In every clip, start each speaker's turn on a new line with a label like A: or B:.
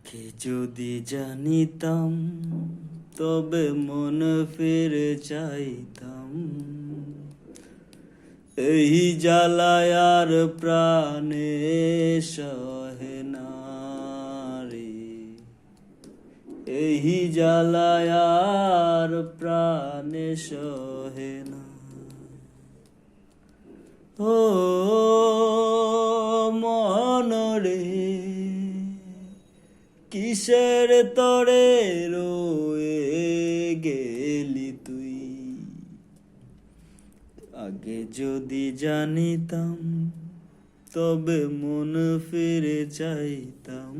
A: কে যদি জানিতাম তবে মন ফিরে চাইতাম। এই জ্বালায় আর প্রাণে সহে না রে, এই জ্বালায় আর প্রাণে সহে না। ও মন রে, কিসের তরে রয়ে গেলি তুই? আগে যদি জানিতাম তবে মন ফিরে চাইতাম।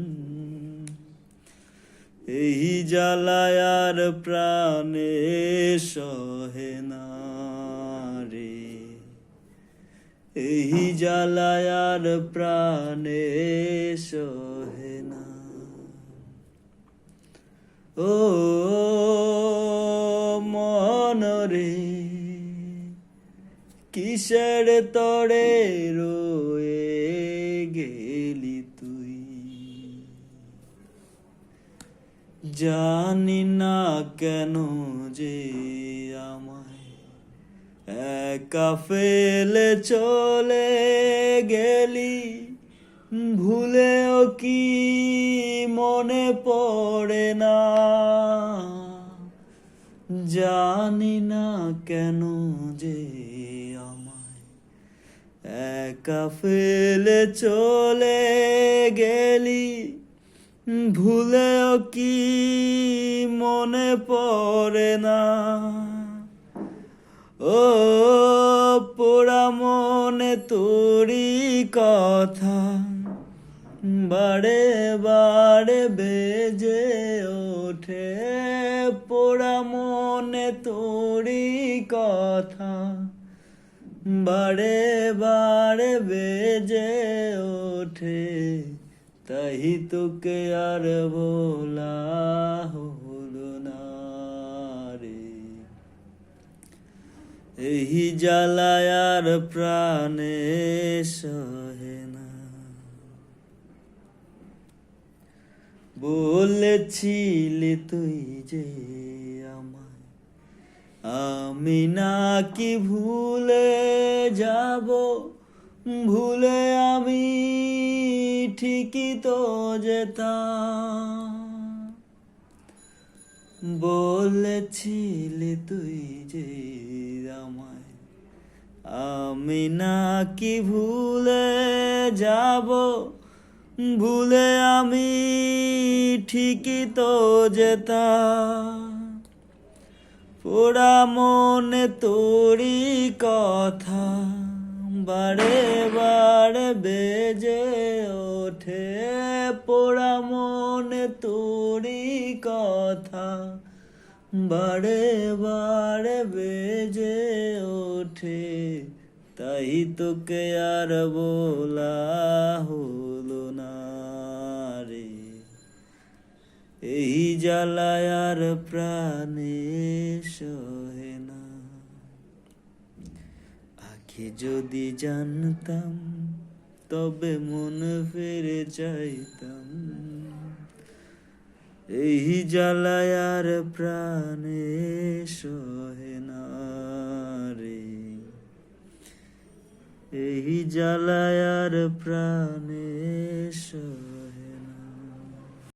A: এই জ্বালায় আর প্রাণে সহে না রে, এই জ্বালায় আর প্রাণে সহে না। ও মন রে, কিসের তরে রয়ে গেলি তুই? জানি না কেন যে আমায় একা ফেলে চলে গেলি, ভুলেও কি মনে পড়ে না? জানি না কেন যে আমায় একা ফেলে চলে গেলি, ভুলেও কি মনে পড়ে না? ও পোড়া মনে তোরি কথা বারে বারে বেজে ওঠে। পোড়া মনে তোরি কথা বারে বারে বেজে ওঠে, তাই তোকে আর বলা হলো না রে। এই জ্বালায় আর প্রাণে সহে না। বলেছিলি তুই যে আমায় আমি নাকি ভুলে যাব, ভুলে আমি ঠিকই তো যেতাম। বলেছিলি তুই যে আমায় আমি নাকি ভুলে যাব, ভুলে আমি ঠিকই তো যেতাম। পোড়া মনে তোরি কথা বারে বারে বেজে ওঠে। পোড়া মনে তোরি কথা বারে বারে বেজে ওঠে, তাই তোকে আর বলা হলো না রে। এই জ্বালায় আর প্রাণে সহে না। আগে যদি জানতাম তবে মন ফিরে চাইতাম। এই জ্বালায় আর প্রাণে সহে না রে, এই জ্বালায় আর প্রাণে সহে